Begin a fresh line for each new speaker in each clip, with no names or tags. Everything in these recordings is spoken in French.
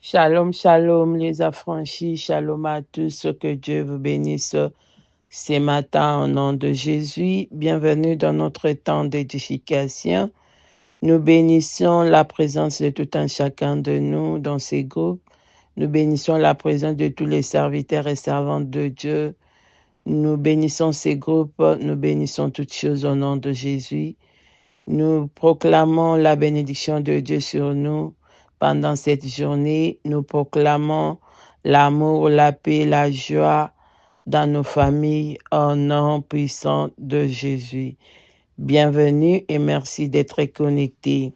Shalom, shalom les affranchis, shalom à tous, que Dieu vous bénisse ce matin au nom de Jésus. Bienvenue dans notre temps d'édification. Nous bénissons la présence de tout un chacun de nous dans ces groupes. Nous bénissons la présence de tous les serviteurs et servantes de Dieu. Nous bénissons ces groupes, nous bénissons toutes choses au nom de Jésus. Nous proclamons la bénédiction de Dieu sur nous pendant cette journée. Nous proclamons l'amour, la paix, la joie dans nos familles au nom puissant de Jésus. Bienvenue et merci d'être connectés.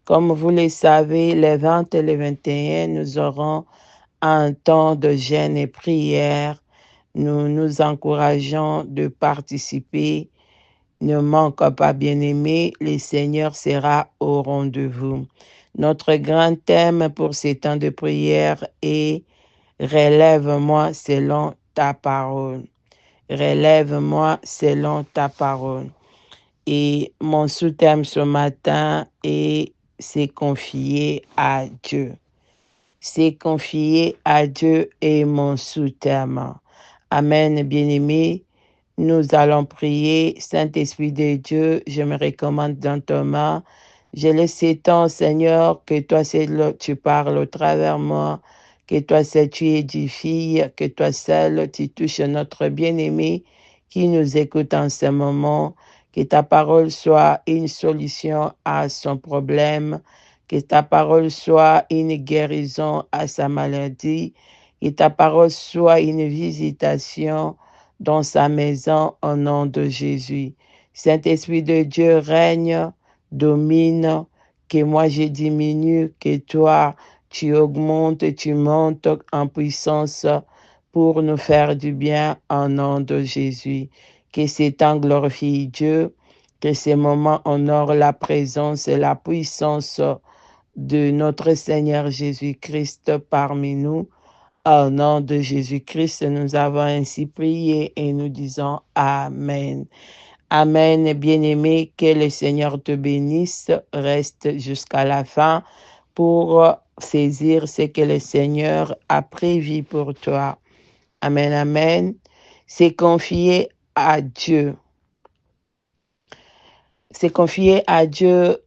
Comme vous le savez, les 20 et les 21, nous aurons un temps de jeûne et prière. Nous nous encourageons de participer. Ne manque pas, bien-aimé, le Seigneur sera au rendez-vous. Notre grand thème pour ces temps de prière est Relève-moi selon ta parole. Relève-moi selon ta parole. Et mon sous-thème ce matin est C'est confier à Dieu. C'est confier à Dieu et mon sous-thème. Amen, bien-aimé. Nous allons prier. Saint-Esprit de Dieu, je me recommande dans ton main. Je laisse temps, Seigneur, que toi seul tu parles au travers moi, que toi seul tu édifies, que toi seul tu touches notre bien-aimé qui nous écoute en ce moment, que ta parole soit une solution à son problème, que ta parole soit une guérison à sa maladie, que ta parole soit une visitation dans sa maison au nom de Jésus. Saint-Esprit de Dieu règne, domine, que moi je diminue, que toi tu augmentes, tu montes en puissance pour nous faire du bien au nom de Jésus. Que ces temps glorifient Dieu, que ces moments honorent la présence et la puissance de notre Seigneur Jésus-Christ parmi nous. Au nom de Jésus-Christ, nous avons ainsi prié et nous disons Amen. Amen, bien-aimé, que le Seigneur te bénisse. Reste jusqu'à la fin pour saisir ce que le Seigneur a prévu pour toi. Amen, amen. C'est confier à Dieu. C'est confier à Dieu,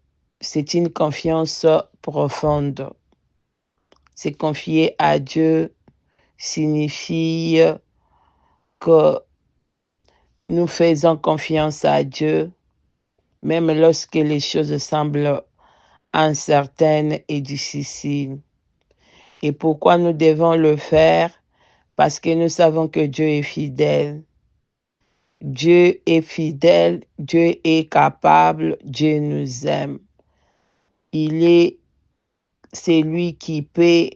c'est une confiance profonde. C'est confier à Dieu signifie que nous faisons confiance à Dieu, même lorsque les choses semblent incertaines et difficiles. Et pourquoi nous devons le faire? Parce que nous savons que Dieu est fidèle. Dieu est fidèle, Dieu est capable, Dieu nous aime. C'est lui qui peut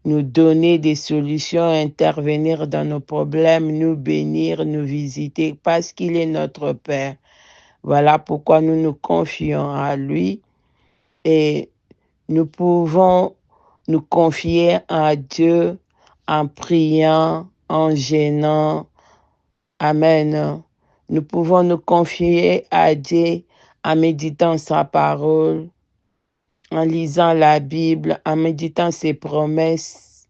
nous donner des solutions, intervenir dans nos problèmes, nous bénir, nous visiter, parce qu'il est notre Père. Voilà pourquoi nous nous confions à lui et nous pouvons nous confier à Dieu en priant, en gênant. Amen. Nous pouvons nous confier à Dieu en méditant sa parole, en lisant la Bible, en méditant ses promesses,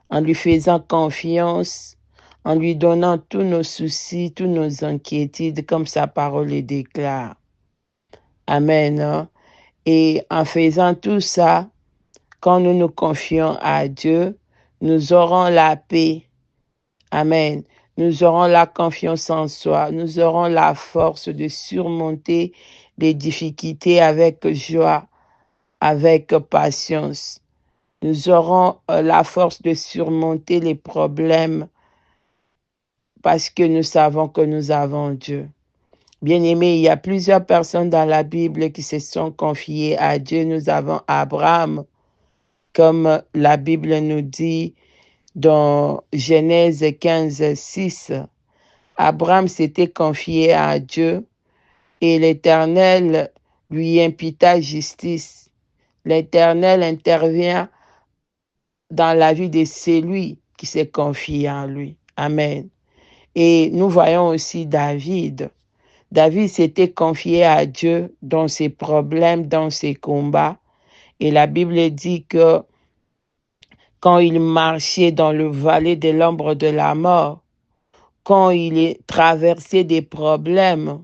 en lui faisant confiance, en lui donnant tous nos soucis, toutes nos inquiétudes, comme sa parole le déclare. Amen. Et en faisant tout ça, quand nous nous confions à Dieu, nous aurons la paix. Amen. Nous aurons la confiance en soi. Nous aurons la force de surmonter les difficultés avec joie, avec patience. Nous aurons la force de surmonter les problèmes parce que nous savons que nous avons Dieu. Bien-aimés, il y a plusieurs personnes dans la Bible qui se sont confiées à Dieu. Nous avons Abraham, comme la Bible nous dit dans Genèse 15, 6. Abraham s'était confié à Dieu et l'Éternel lui imputa justice. L'Éternel intervient dans la vie de celui qui s'est confié en lui. Amen. Et nous voyons aussi David. David s'était confié à Dieu dans ses problèmes, dans ses combats. Et la Bible dit que quand il marchait dans le vallée de l'ombre de la mort, quand il traversait des problèmes,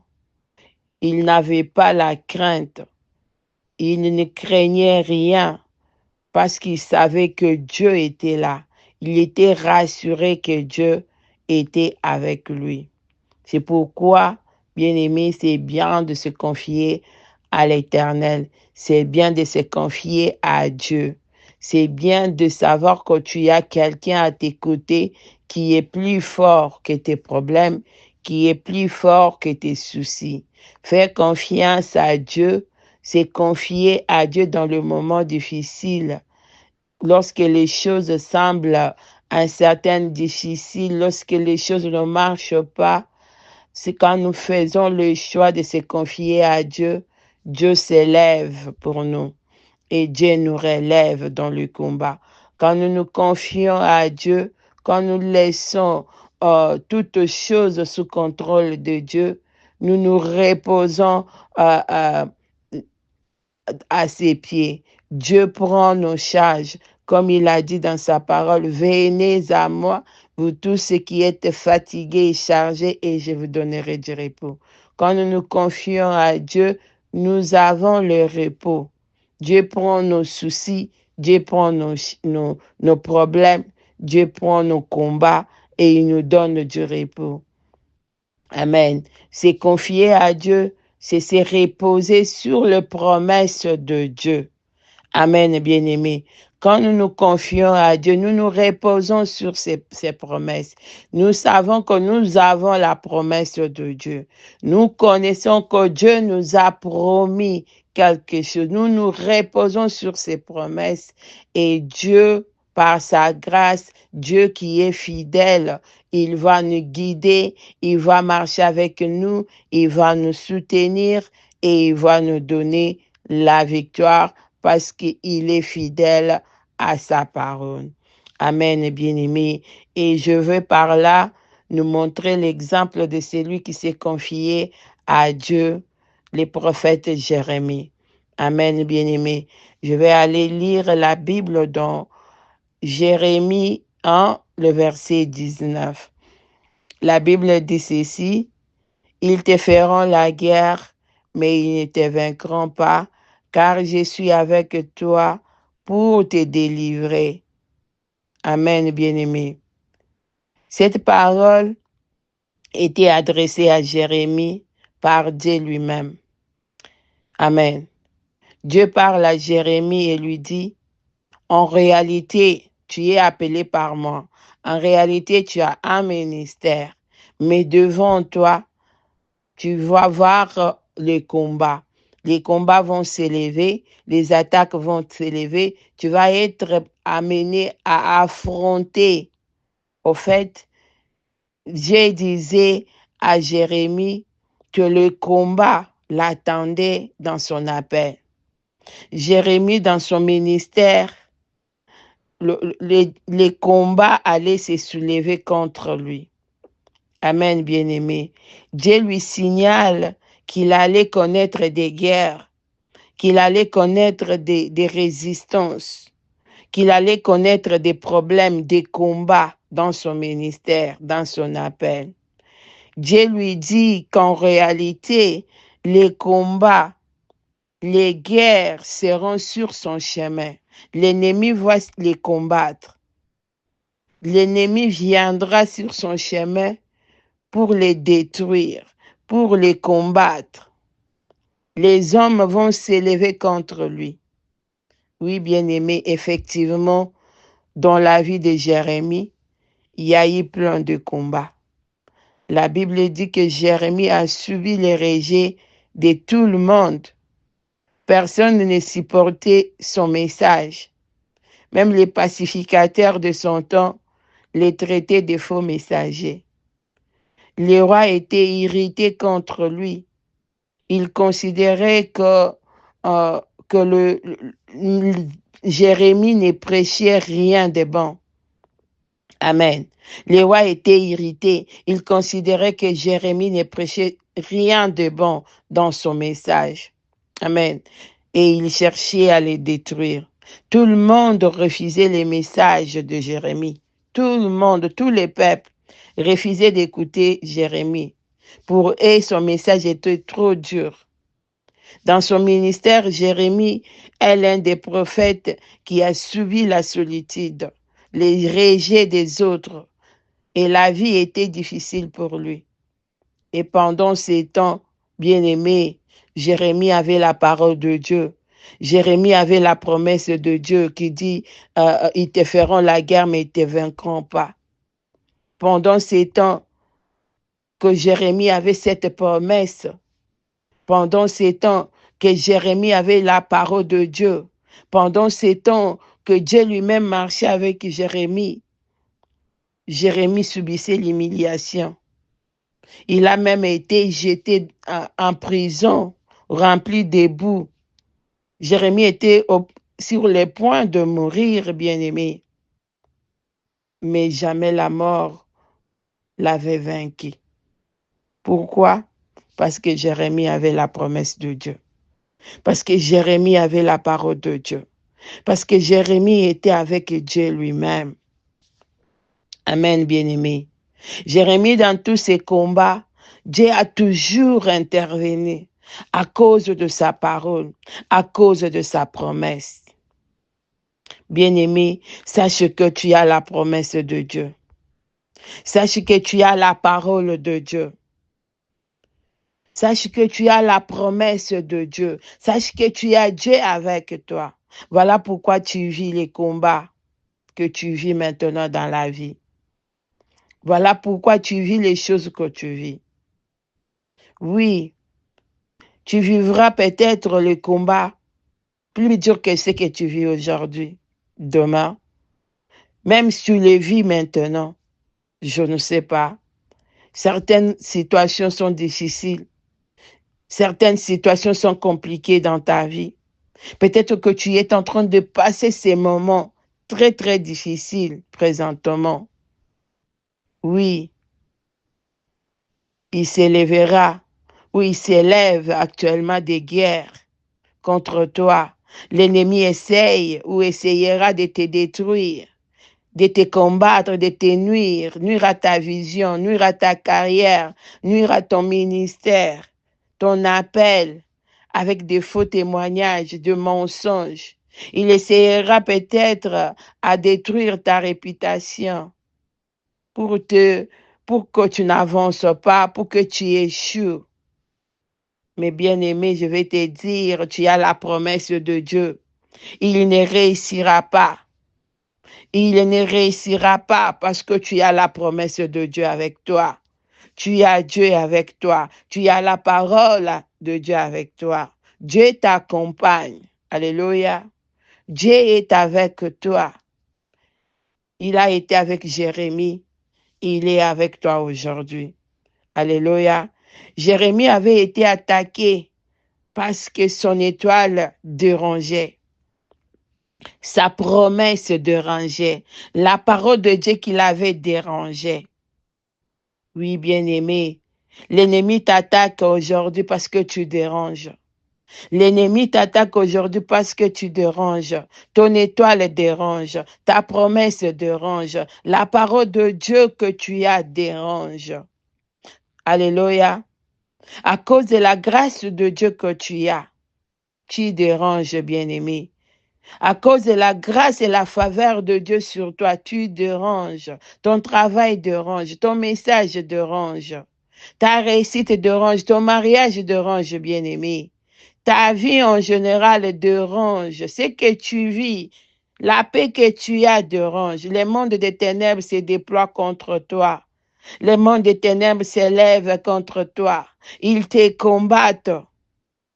il n'avait pas la crainte, il ne craignait rien parce qu'il savait que Dieu était là. Il était rassuré que Dieu était avec lui. C'est pourquoi, bien-aimé, c'est bien de se confier à l'Éternel. C'est bien de se confier à Dieu. C'est bien de savoir que tu as quelqu'un à tes côtés qui est plus fort que tes problèmes, qui est plus fort que tes soucis. Faire confiance à Dieu, c'est confier à Dieu dans le moment difficile. Lorsque les choses semblent incertaines, difficiles, lorsque les choses ne marchent pas, c'est quand nous faisons le choix de se confier à Dieu, Dieu s'élève pour nous et Dieu nous relève dans le combat. Quand nous nous confions à Dieu, quand nous laissons toutes choses sous contrôle de Dieu, nous nous reposons euh, euh, à ses pieds. Dieu prend nos charges, comme il a dit dans sa parole, venez à moi, vous tous ceux qui êtes fatigués et chargés, et je vous donnerai du repos. Quand nous nous confions à Dieu, nous avons le repos. Dieu prend nos soucis, Dieu prend nos problèmes, Dieu prend nos combats et il nous donne du repos. Amen. C'est confier à Dieu, c'est se reposer sur les promesses de Dieu. Amen, bien-aimés. Quand nous nous confions à Dieu, nous nous reposons sur ses promesses. Nous savons que nous avons la promesse de Dieu. Nous connaissons que Dieu nous a promis quelque chose. Nous nous reposons sur ses promesses et Dieu, par sa grâce, Dieu qui est fidèle, il va nous guider, il va marcher avec nous, il va nous soutenir et il va nous donner la victoire parce qu'il est fidèle à sa parole. Amen, bien-aimé. Et je veux par là nous montrer l'exemple de celui qui s'est confié à Dieu, les prophètes Jérémie. Amen, bien-aimé. Je vais aller lire la Bible dans Jérémie 1, le verset 19. La Bible dit ceci, ils te feront la guerre, mais ils ne te vaincront pas, car je suis avec toi pour te délivrer. Amen, bien-aimé. Cette parole était adressée à Jérémie par Dieu lui-même. Amen. Dieu parle à Jérémie et lui dit, en réalité, tu es appelé par moi. En réalité, tu as un ministère. Mais devant toi, tu vas voir les combats. Les combats vont s'élever, les attaques vont s'élever. Tu vas être amené à affronter. Au fait, Dieu disait à Jérémie que le combat l'attendait dans son appel. Jérémie, dans son ministère, les combats allaient se soulever contre lui. Amen, bien-aimé. Dieu lui signale qu'il allait connaître des guerres, qu'il allait connaître des résistances, qu'il allait connaître des problèmes, des combats dans son ministère, dans son appel. Dieu lui dit qu'en réalité, les combats, les guerres seront sur son chemin. L'ennemi va les combattre. L'ennemi viendra sur son chemin pour les détruire, pour les combattre. Les hommes vont s'élever contre lui. Oui, bien-aimé, effectivement, dans la vie de Jérémie, il y a eu plein de combats. La Bible dit que Jérémie a subi les rejets de tout le monde. Personne ne supportait son message. Même les pacificateurs de son temps les traitaient de faux messagers. Les rois étaient irrités contre lui. Ils considéraient que Jérémie ne prêchait rien de bon. Amen. Les rois étaient irrités. Ils considéraient que Jérémie ne prêchait rien de bon dans son message. Amen. Et ils cherchaient à les détruire. Tout le monde refusait les messages de Jérémie. Tout le monde, tous les peuples refusaient d'écouter Jérémie. Pour eux, son message était trop dur. Dans son ministère, Jérémie est l'un des prophètes qui a subi la solitude, les rejets des autres, et la vie était difficile pour lui. Et pendant ces temps, bien-aimé, Jérémie avait la parole de Dieu. Jérémie avait la promesse de Dieu qui dit, ils te feront la guerre, mais ils ne te vaincront pas. Pendant ces temps que Jérémie avait cette promesse, pendant ces temps que Jérémie avait la parole de Dieu, pendant ces temps que Dieu lui-même marchait avec Jérémie, Jérémie subissait l'humiliation. Il a même été jeté en prison, rempli d'éboues. Jérémie était sur le point de mourir, bien-aimé, mais jamais la mort l'avait vaincu. Pourquoi? Parce que Jérémie avait la promesse de Dieu. Parce que Jérémie avait la parole de Dieu. Parce que Jérémie était avec Dieu lui-même. Amen, bien-aimé. Jérémie, dans tous ses combats, Dieu a toujours intervenu à cause de sa parole, à cause de sa promesse. Bien-aimé, sache que tu as la promesse de Dieu. Sache que tu as la parole de Dieu. Sache que tu as la promesse de Dieu. Sache que tu as Dieu avec toi. Voilà pourquoi tu vis les combats que tu vis maintenant dans la vie. Voilà pourquoi tu vis les choses que tu vis. Oui, tu vivras peut-être le combat plus dur que ce que tu vis aujourd'hui, demain. Même si tu le vis maintenant, je ne sais pas. Certaines situations sont difficiles. Certaines situations sont compliquées dans ta vie. Peut-être que tu es en train de passer ces moments très, très difficiles présentement. Oui, il s'élèvera, ou il s'élève actuellement des guerres contre toi. L'ennemi essaye ou essayera de te détruire, de te combattre, de te nuire, nuire à ta vision, nuire à ta carrière, nuire à ton ministère, ton appel, avec des faux témoignages, de mensonges. Il essayera peut-être à détruire ta réputation pour pour que tu n'avances pas, pour que tu échoues. Mais bien-aimé, je vais te dire, tu as la promesse de Dieu. Il ne réussira pas. Il ne réussira pas parce que tu as la promesse de Dieu avec toi. Tu as Dieu avec toi. Tu as la parole de Dieu avec toi. Dieu t'accompagne. Alléluia. Dieu est avec toi. Il a été avec Jérémie. Il est avec toi aujourd'hui. Alléluia. Jérémie avait été attaqué parce que son étoile dérangeait. Sa promesse dérangeait. La parole de Dieu qui l'avait dérangé. Oui, bien-aimé. L'ennemi t'attaque aujourd'hui parce que tu déranges. L'ennemi t'attaque aujourd'hui parce que tu déranges. Ton étoile dérange. Ta promesse dérange. La parole de Dieu que tu as dérange. Alléluia. À cause de la grâce de Dieu que tu déranges, bien-aimé. À cause de la grâce et la faveur de Dieu sur toi, tu déranges. Ton travail dérange. Ton message dérange. Ta réussite dérange. Ton mariage dérange, bien-aimé. Ta vie en général dérange. Ce que tu vis, la paix que tu as dérange. Le monde des ténèbres se déploie contre toi. Le monde des ténèbres s'élève contre toi. Ils te combattent.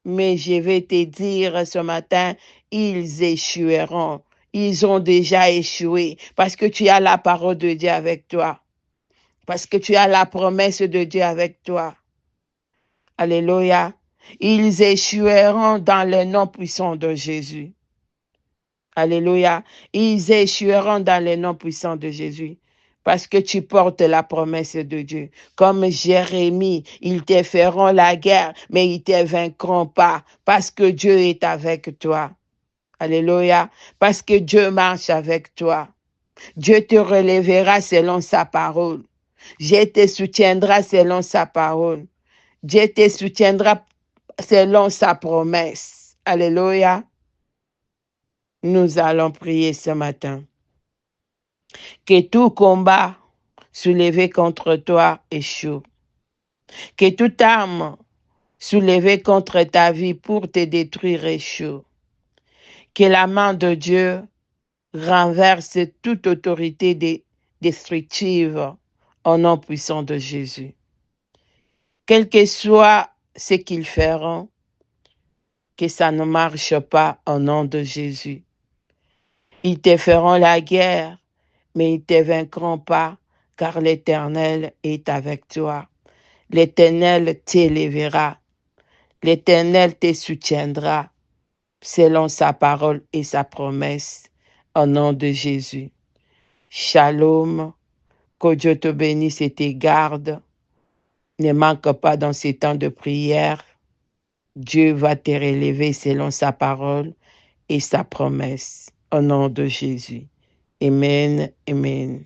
Mais je vais te dire ce matin, ils échoueront. Ils ont déjà échoué parce que tu as la parole de Dieu avec toi. Parce que tu as la promesse de Dieu avec toi. Alléluia. Ils échoueront dans le nom puissant de Jésus. Alléluia. Ils échoueront dans le nom puissant de Jésus. Parce que tu portes la promesse de Dieu. Comme Jérémie, ils te feront la guerre, mais ils ne te vaincront pas. Parce que Dieu est avec toi. Alléluia. Parce que Dieu marche avec toi. Dieu te relèvera selon sa parole. Dieu te soutiendra selon sa parole. Dieu te soutiendra selon sa promesse. Alléluia. Nous allons prier ce matin. Que tout combat soulevé contre toi échoue. Que toute arme soulevée contre ta vie pour te détruire échoue. Que la main de Dieu renverse toute autorité destructive au nom puissant de Jésus. Quel que soit ce qu'ils feront, que ça ne marche pas au nom de Jésus. Ils te feront la guerre, mais ils ne te vaincront pas, car l'Éternel est avec toi. L'Éternel t'élèvera. L'Éternel te soutiendra selon sa parole et sa promesse, au nom de Jésus. Shalom, que Dieu te bénisse et te garde. Ne manque pas dans ces temps de prière. Dieu va te relever selon sa parole et sa promesse. Au nom de Jésus. Amen, amen.